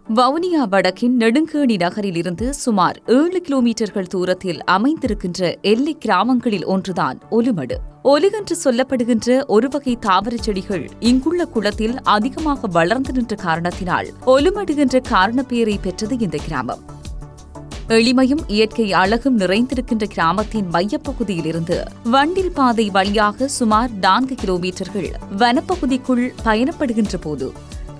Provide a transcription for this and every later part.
வவுனியா வடக்கின் நெடுங்கேணி நகரில் இருந்து சுமார் 7 கிலோமீட்டர்கள் தூரத்தில் அமைந்திருக்கின்ற எல்லை கிராமங்களில் ஒன்றுதான் ஒலுமடு. ஒலு என்று சொல்லப்படுகின்ற ஒரு வகை தாவரச் செடிகள் இங்குள்ள குளத்தில் அதிகமாக வளர்ந்து நின்ற காரணத்தினால் ஒலுமடு என்ற காரணப்பெயரை பெற்றது இந்த கிராமம். எளிமையும் இயற்கை அழகும் நிறைந்திருக்கின்ற கிராமத்தின் மையப்பகுதியிலிருந்து வண்டில் பாதை வழியாக சுமார் 4 கிலோமீட்டர்கள் வனப்பகுதிக்குள் பயணப்படுகின்ற போது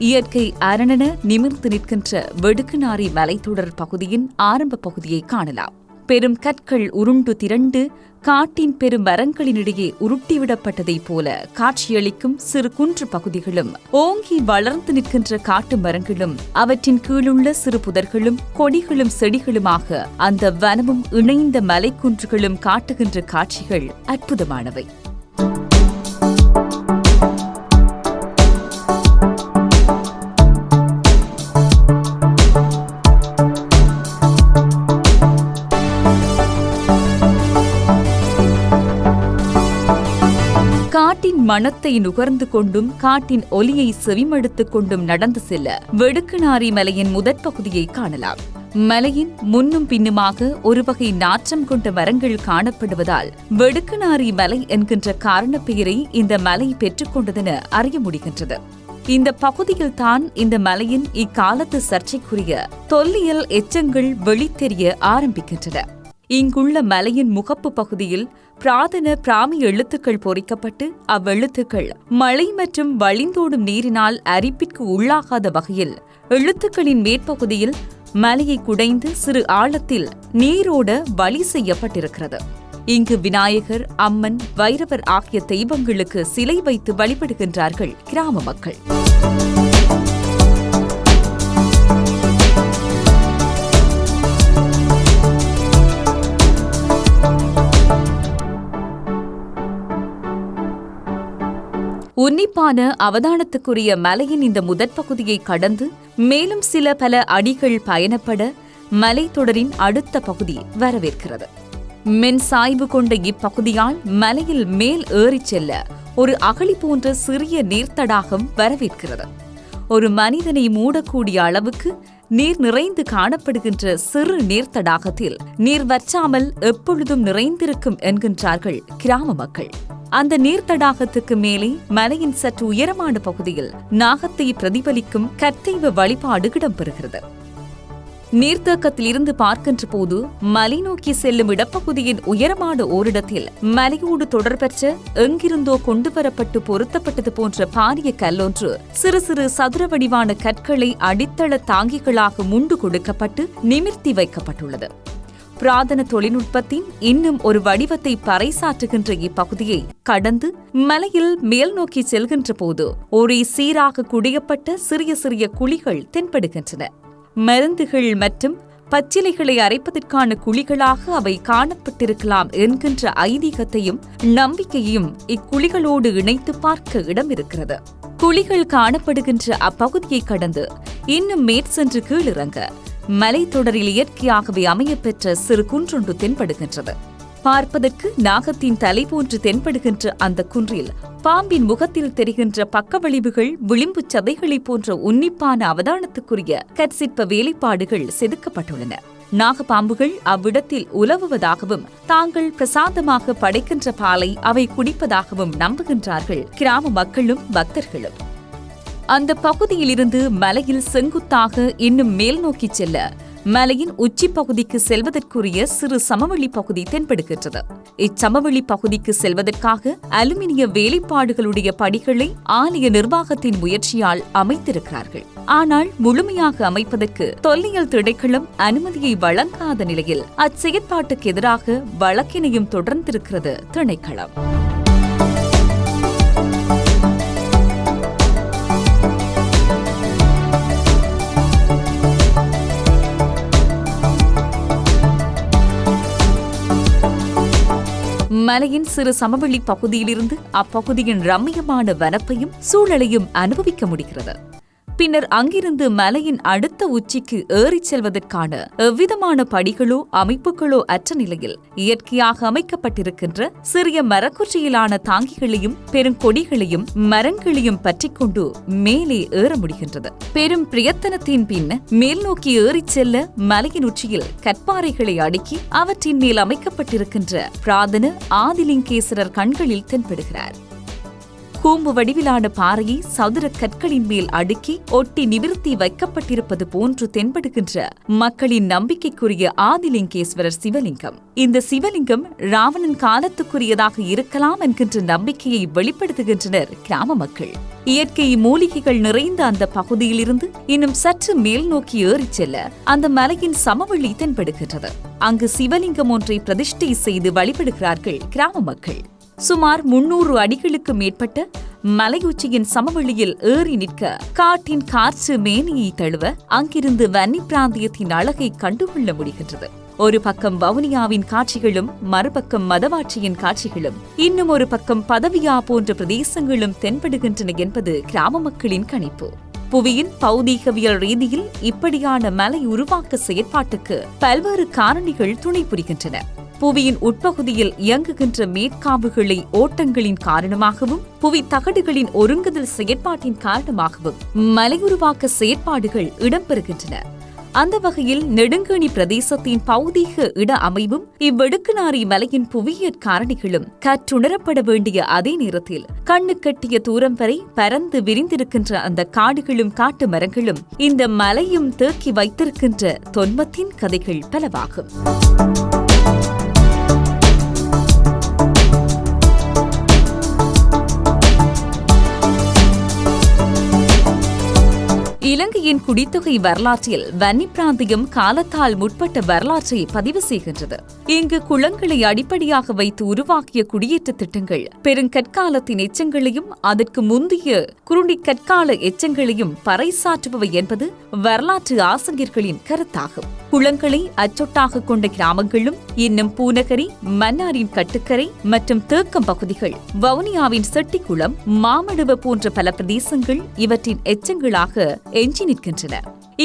இயற்கை அரணென நிமிர்ந்து நிற்கின்ற வெடுக்குநாரி மலைத்தொடர் பகுதியின் ஆரம்ப பகுதியை காணலாம். பெரும் கற்கள் உருண்டு திரண்டு காட்டின் பெரும் மரங்களினிடையே உருட்டிவிடப்பட்டதைப் போல காட்சியளிக்கும் சிறு குன்று பகுதிகளும், ஓங்கி வளர்ந்து நிற்கின்ற காட்டு மரங்களும், அவற்றின் கீழுள்ள சிறு புதர்களும் கொடிகளும் செடிகளுமாக அந்த வனமும் இணைந்த மலைக்குன்றுகளும் காட்டுகின்ற காட்சிகள் அற்புதமானவை. காட்டின் மணத்தை நுகர்ந்து கொண்டும் காட்டின் ஒலியை செவிமடுத்துக் கொண்டும் நடந்து செல்ல வெடுக்குநாரி மலையின் முதற்பகுதியை காணலாம். மலையின் முன்னும் பின்னுமாக ஒரு வகை நாற்றம் கொண்ட மரங்கள் காணப்படுவதால் வெடுக்குநாரி மலை என்கின்ற காரணப்பெயரை இந்த மலை பெற்றுக்கொண்டதென அறிய முடிகின்றது. இந்த பகுதியில்தான் இந்த மலையின் இக்காலத்து சர்ச்சைக்குரிய தொல்லியல் எச்சங்கள் வெளித்தெரிய ஆரம்பிக்கின்றன. இங்குள்ள மலையின் முகப்பு பகுதியில் பிராதன பிராமி எழுத்துக்கள் பொறிக்கப்பட்டு அவ்வெழுத்துக்கள் மழை மற்றும் வழிந்தோடும் நீரினால் அரிப்பிற்கு உள்ளாகாத வகையில் எழுத்துக்களின் மேற்பகுதியில் மலையை குடைந்து சிறு ஆழத்தில் நீரோட வழி செய்யப்பட்டிருக்கிறது. இங்கு விநாயகர், அம்மன், வைரவர் ஆகிய தெய்வங்களுக்கு சிலை வைத்து வழிபடுகின்றார்கள் கிராம மக்கள். உன்னிப்பான அவதானத்துக்குரிய மலையின் இந்த முதற்பகுதியை கடந்து மேலும் சில பல அடிகள் பயணப்பட மலைத்தொடரின் அடுத்த பகுதி வரவேற்கிறது. மென் சாய்வு கொண்ட இப்பகுதியால் மலையில் மேல் ஏறிச் செல்ல ஒரு அகழி போன்ற சிறிய நீர்த்தடாகம் வரவேற்கிறது. ஒரு மனிதனை மூடக்கூடிய அளவுக்கு நீர் நிறைந்து காணப்படுகின்ற சிறு நீர்த்தடாகத்தில் நீர் வற்றாமல் எப்பொழுதும் நிறைந்திருக்கும் என்கின்றார்கள் கிராம மக்கள். அந்த நீர்த்தடாகத்துக்கு மேலே மலையின் சற்று உயரமான பகுதியில் நாகத்தை பிரதிபலிக்கும் கற்தெய்வ வழிபாடு இடம்பெறுகிறது. நீர்த்தேக்கத்தில் இருந்து பார்க்கின்ற போது மலை நோக்கி செல்லும் இடப்பகுதியின் உயரமான ஓரிடத்தில் மலையோடு தொடர்பற்ற எங்கிருந்தோ கொண்டுவரப்பட்டு பொருத்தப்பட்டது போன்ற பாரிய கல்லொன்று சிறு சிறு சதுர வடிவான கற்களை அடித்தள தாங்கிகளாக முண்டு கொடுக்கப்பட்டு நிமிர்த்தி வைக்கப்பட்டுள்ளது. புராதன தொழில்நுட்பத்தின் இன்னும் ஒரு வடிவத்தை பறைசாற்றுகின்ற இப்பகுதியை கடந்து மலையில் மேல் நோக்கி செல்கின்ற போது ஒரே சீராக குடியப்பட்ட சிறிய சிறிய குழிகள் தென்படுகின்றன. மருந்துகள் மற்றும் பச்சிலைகளை அரைப்பதற்கான குழிகளாக அவை காணப்பட்டிருக்கலாம் என்கின்ற ஐதீகத்தையும் நம்பிக்கையையும் இக்குழிகளோடு இணைத்து பார்க்க இடம் இருக்கிறது. குழிகள் காணப்படுகின்ற அப்பகுதியை கடந்து இன்னும் மேற்சென்று கீழிறங்க மலைத்தொடரில் இயற்கையாகவே அமையப்பெற்ற சிறு குன்றொன்று தென்படுகின்றது. பார்ப்பதற்கு நாகத்தின் தலை போன்று தென்படுகின்ற அந்த குன்றில் பாம்பின் முகத்தில் தெரிகின்ற பக்கவழிவுகள், விளிம்பு சதைகளை போன்ற உன்னிப்பான அவதானத்துக்குரிய கற்சிற்ப வேலைப்பாடுகள் செதுக்கப்பட்டுள்ளன. நாகப்பாம்புகள் அவ்விடத்தில் உலவுவதாகவும் தாங்கள் பிரசாதமாக படைக்கின்ற பாலை அவை குடிப்பதாகவும் நம்புகின்றார்கள் கிராம மக்களும் பக்தர்களும். அந்த பகுதியிலிருந்து மலையில் செங்குத்தாக இன்னும் மேல் நோக்கி செல்ல மலையின் உச்சி பகுதிக்கு செல்வதற்குரிய சிறு சமவெளி பகுதி தென்படுகின்றது. இச்சமவெளி பகுதிக்கு செல்வதற்காக அலுமினிய வேலைப்பாடுகளுடைய படிகளை ஆலய நிர்வாகத்தின் முயற்சியால் அமைத்திருக்கிறார்கள். ஆனால் முழுமையாக அமைப்பதற்கு தொல்லியல் திணைக்களம் அனுமதியை வழங்காத நிலையில் அச்செயற்பாட்டுக்கு எதிராக வழக்கினையும் தொடர்ந்திருக்கிறது திணைக்களம். மலையின் சிறு சமவெளி பகுதியிலிருந்து அப்பகுதியின் ரம்மியமான வனப்பையும் சூழலையும் அனுபவிக்க முடிகிறது. பின்னர் அங்கிருந்து மலையின் அடுத்த உச்சிக்கு ஏறிச் செல்வதற்கான எவ்விதமான படிகளோ அமைப்புகளோ அற்ற நிலையில் இயற்கையாக அமைக்கப்பட்டிருக்கின்ற சிறிய மரக்குற்றியிலான தாங்கிகளையும் பெருங்கொடிகளையும் மரங்களையும் பற்றிக்கொண்டு மேலே ஏற முடிகின்றது. பெரும் பிரயத்தனத்தின் பின் மேல் நோக்கி ஏறிச் செல்ல மலையின் உச்சியில் கற்பாறைகளை அடுக்கி அவற்றின் மேல் அமைக்கப்பட்டிருக்கின்ற பிரார்த்தன ஆதிலிங்கேஸ்வரர் கண்களில் தென்படுகிறார். கூம்பு வடிவிலான பாறையை சதுர கற்களின் மேல் அடுக்கி ஒட்டி நிவிர்த்தி வைக்கப்பட்டிருப்பது போன்று தென்படுகின்ற மக்களின் நம்பிக்கைக்குரிய ஆதிலிங்கேஸ்வரர் சிவலிங்கம். இந்த சிவலிங்கம் ராவணன் காலத்துக்குரியதாக இருக்கலாம் என்கின்ற நம்பிக்கையை வெளிப்படுத்துகின்றனர் கிராம மக்கள். இயற்கை மூலிகைகள் நிறைந்த அந்த பகுதியிலிருந்து இன்னும் சற்று மேல் நோக்கி ஏறிச் செல்ல அந்த மலையின் சமவெளி தென்படுகின்றது. அங்கு சிவலிங்கம் ஒன்றை பிரதிஷ்டை செய்து வழிபடுகிறார்கள் கிராம மக்கள். சுமார் 300 அடிகளுக்கு மேற்பட்ட மலையுச்சியின் சமவெளியில் ஏறி நிற்க காட்டின் காற்று மேனியை தழுவ அங்கிருந்து வன்னி பிராந்தியத்தின் அழகை கண்டுகொள்ள முடிகின்றது. ஒரு பக்கம் வவுனியாவின் காட்சிகளும் மறுபக்கம் மதவாட்சியின் காட்சிகளும் இன்னும் ஒரு பக்கம் பதவியா போன்ற பிரதேசங்களும் தென்படுகின்றன என்பது கிராம மக்களின் கணிப்பு. புவியின் பௌதீகவியல் ரீதியில் இப்படியான மலை உருவாக்க செயற்பாட்டுக்கு பல்வேறு காரணிகள் துணை புரிகின்றன. புவியின் உட்பகுதியில் இயங்குகின்ற மேற்காம்புகளை ஓட்டங்களின் காரணமாகவும் புவி தகடுகளின் ஒருங்குதல் செயற்பாட்டின் காரணமாகவும் மலையுருவாக்க செயற்பாடுகள் இடம்பெறுகின்றன. அந்த வகையில் நெடுங்கணி பிரதேசத்தின் பௌதீக இட அமைவும் இவ்வெடுக்குநாரி மலையின் புவியியற் காரணிகளும் கற்றுணரப்பட வேண்டிய அதே நேரத்தில் கண்ணு கட்டிய தூரம் வரை பரந்து விரிந்திருக்கின்ற அந்த காடுகளும் காட்டு மரங்களும் இந்த மலையும் தேக்கி வைத்திருக்கின்ற தொன்மத்தின் கதைகள் பலவாகும். இலங்கையின் குடித்தொகை வரலாற்றில் வன்னி பிராந்தியம் காலத்தால் முற்பட்ட வரலாற்றை பதிவு செய்கின்றது. இங்கு குளங்களை அடிப்படையாக வைத்து உருவாக்கிய குடியேற்ற திட்டங்கள் பெருங்கற்காலத்தின் எச்சங்களையும் அதற்கு முந்தைய குருணி கற்கால எச்சங்களையும் பறைசாற்றுபவை என்பது வரலாற்று ஆசிரியர்களின் கருத்தாகும். குளங்களை அச்சொட்டாக கொண்ட கிராமங்களும் இன்னும் பூநகரி, மன்னாரின் கட்டுக்கரை மற்றும் தேக்கம் பகுதிகள், வவுனியாவின் செட்டிக்குளம், மாமடுவ போன்ற பல பிரதேசங்கள் இவற்றின் எச்சங்களாக எஞ்சி நிற்கின்றன.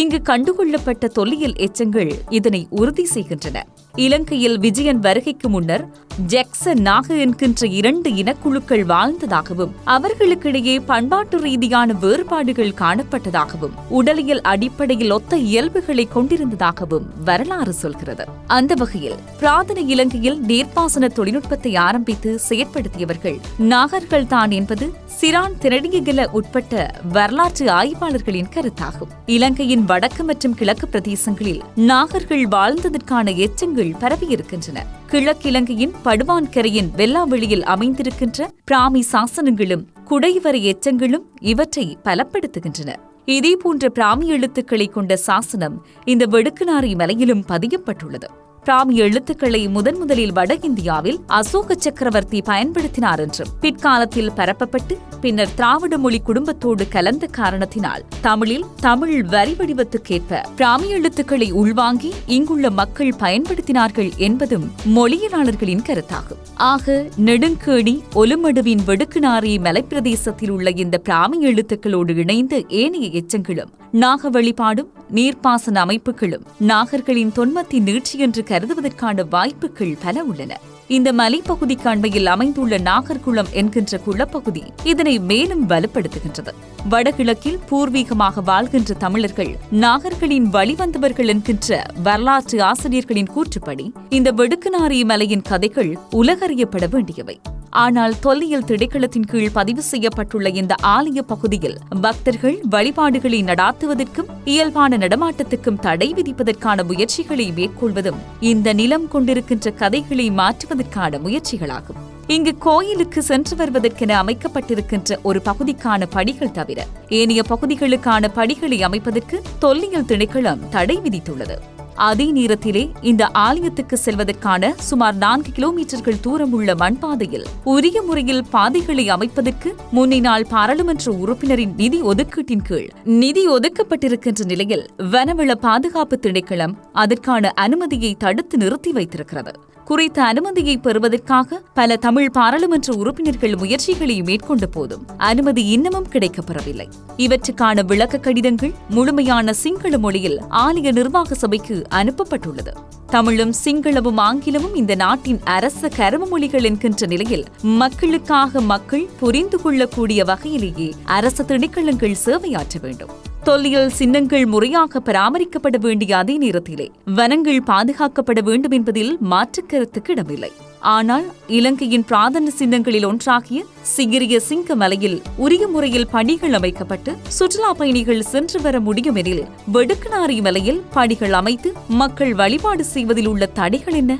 இங்கு கண்டுகொள்ளப்பட்ட தொல்லியல் எச்சங்கள் இதனை உறுதி செய்கின்றன. இலங்கையில் விஜயன் வருகைக்கு முன்னர் ஜெக்சன் நாக என்கின்ற 2 இனக்குழுக்கள் வாழ்ந்ததாகவும் அவர்களுக்கிடையே பண்பாட்டு ரீதியான வேறுபாடுகள் காணப்பட்டதாகவும் உடலியல் அடிப்படையில் ஒத்த இயல்புகளை கொண்டிருந்ததாகவும் வரலாறு சொல்கிறது. அந்த வகையில் பிராதன இலங்கையில் நீர்ப்பாசன தொழில்நுட்பத்தை ஆரம்பித்து செயற்படுத்தியவர்கள் நாகர்கள் தான் என்பது சிரான் திரடியகல உட்பட்ட வரலாற்று ஆய்வாளர்களின் கருத்தாகும். இலங்கையின் வடக்கு மற்றும் கிழக்கு பிரதேசங்களில் நாகர்கள் வாழ்ந்ததற்கான எச்சங்கள் பரவியிருக்கின்றன. கிழக்கிலங்கையின் படுவான்கரையின் வெல்லாவெளியில் அமைந்திருக்கின்ற பிராமி சாசனங்களும் குடைவரை எச்சங்களும் இவற்றை பலப்படுத்துகின்றன. இதேபோன்ற பிராமி எழுத்துக்களை கொண்ட சாசனம் இந்த வெடுக்குநாரி மலையிலும் பதியப்பட்டுள்ளது. பிராமி எழுத்துக்களை முதலில் வட இந்தியாவில் அசோக சக்கரவர்த்தி பயன்படுத்தினார் என்றும் பிற்காலத்தில் பரப்பப்பட்டு பின்னர் திராவிட மொழி குடும்பத்தோடு கலந்த காரணத்தினால் தமிழில் தமிழ் வரி வடிவத்துக்கேற்ப பிராமி எழுத்துக்களை உள்வாங்கி இங்குள்ள மக்கள் பயன்படுத்தினார்கள் என்பதும் மொழியியலாளர்களின் கருத்தாகும். ஆக நெடுங்கேணி ஒலுமடுவின் வெடுக்குநாரி மலைப்பிரதேசத்தில் உள்ள இந்த பிராமி எழுத்துக்களோடு இணைந்த ஏனைய எச்சங்களும் நாக வழிபாடும் நீர்ப்பாசன அமைப்புகளும் நாகர்களின் தொன்மத்தின் நீட்சி என்று கருதுவதற்கான வாய்ப்புகள் பல உள்ளன. இந்த மலைப்பகுதிக்கு அண்மையில் அமைந்துள்ள நாகர்குளம் என்கின்ற குளப்பகுதி இதனை மேலும் வலுப்படுத்துகின்றது. வடகிழக்கில் பூர்வீகமாக வாழ்கின்ற தமிழர்கள் நாகர்களின் வழிவந்தவர்கள் என்கின்ற வரலாற்று ஆசிரியர்களின் கூற்றுப்படி இந்த வெடுக்குநாரி மலையின் கதைகள் உலகறியப்பட வேண்டியவை. ஆனால் தொல்லியல் திணைக்களத்தின் கீழ் பதிவு செய்யப்பட்டுள்ள இந்த ஆலய பகுதியில் பக்தர்கள் வழிபாடுகளை நடாத்துவதற்கும் இயல்பான நடமாட்டத்துக்கும் தடை விதிப்பதற்கான முயற்சிகளை மேற்கொள்வதும் இந்த நிலம் கொண்டிருக்கின்ற கதைகளை மாற்றுவதற்கான முயற்சிகளாகும். இங்கு கோயிலுக்கு சென்று வருவதற்கென அமைக்கப்பட்டிருக்கின்ற ஒரு பகுதிக்கான படிகள் தவிர ஏனைய பகுதிகளுக்கான படிகளை அமைப்பதற்கு தொல்லியல் திணைக்களம் தடை விதித்துள்ளது. அதே நேரத்திலே இந்த ஆலயத்துக்கு செல்வதற்கான சுமார் 4 கிலோமீட்டர்கள் தூரம் உள்ள மண்பாதையில் உரிய முறையில் பாதைகளை அமைப்பதற்கு முன்னினால் பாராளுமன்ற உறுப்பினரின் நிதி ஒதுக்கீட்டின் கீழ் நிதி ஒதுக்கப்பட்டிருக்கின்ற நிலையில் வனவள பாதுகாப்பு திணைக்களம் அதற்கான அனுமதியை தடுத்து நிறுத்தி வைத்திருக்கிறது. குறித்த அனுமதியை பெறுவதற்காக பல தமிழ் பாராளுமன்ற உறுப்பினர்கள் முயற்சிகளை மேற்கொண்ட போதும் அனுமதி இன்னமும் கிடைக்கப்பெறவில்லை. இவற்றுக்கான விளக்க கடிதங்கள் முழுமையான சிங்கள மொழியில் ஆலய நிர்வாக சபைக்கு அனுப்பப்பட்டுள்ளது. தமிழும் சிங்களமும் ஆங்கிலமும் இந்த நாட்டின் அரச கரும மொழிகள் என்கின்ற நிலையில் மக்களுக்காக மக்கள் புரிந்து கொள்ளக்கூடிய வகையிலேயே அரசு திணைக்களங்கள் சேவையாற்ற வேண்டும். தொல்லியல் சின்னங்கள் முறையாக பராமரிக்கப்பட வேண்டிய அதே நேரத்திலே வனங்கள் பாதுகாக்கப்பட வேண்டும் என்பதில் மாற்றுக் கருத்துக்கு இடமில்லை. ஆனால் இலங்கையின் பிராதன சின்னங்களில் ஒன்றாகிய சிகிரிய சிங்க மலையில் உரிய முறையில் படிகள் அமைக்கப்பட்டு சுற்றுலா பயணிகள் சென்று வர முடியும் எனில் வெடுக்குநாரி மலையில் படிகள் அமைத்து மக்கள் வழிபாடு செய்வதில் உள்ள தடைகள் என்ன?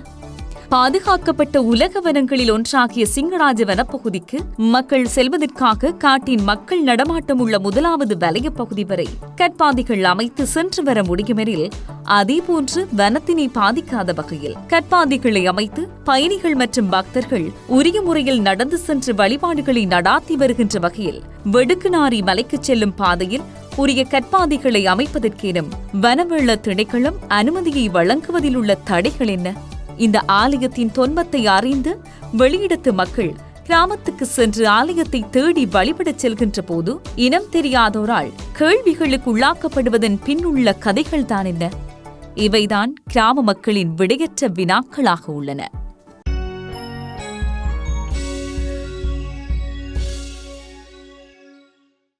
பாதுகாக்கப்பட்ட உலக வனங்களில் ஒன்றாகிய சிங்கராஜ வனப்பகுதிக்கு மக்கள் செல்வதற்காக காட்டின் மக்கள் நடமாட்டம் உள்ள முதலாவது வலய பகுதி வரை கற்பாதைகள் அமைத்து சென்று வர முடியுமெனில் அதேபோன்று வனத்தினை பாதிக்காத வகையில் கற்பாதைகளை அமைத்து பயணிகள் மற்றும் பக்தர்கள் உரிய முறையில் நடந்து சென்று வழிபாடுகளை நடாத்தி வருகின்ற வகையில் வெடுக்குநாரி மலைக்கு செல்லும் பாதையில் உரிய கற்பாதைகளை அமைப்பதற்கேனும் வனவள திணைக்களம் அனுமதியை வழங்குவதில் உள்ள தடைகள் என்ன? இந்த ஆலயத்தின் தொன்மத்தை அறிந்து வெளியிடத்து மக்கள் கிராமத்துக்கு சென்று ஆலயத்தை தேடி வழிபடச் செல்கின்ற போது இனம் தெரியாதோரால் கேள்விகளுக்கு உள்ளாக்கப்படுவதன் பின்னுள்ள கதைகள்தான் என்ன? இவைதான் கிராம மக்களின் விடையற்ற வினாக்களாக உள்ளன.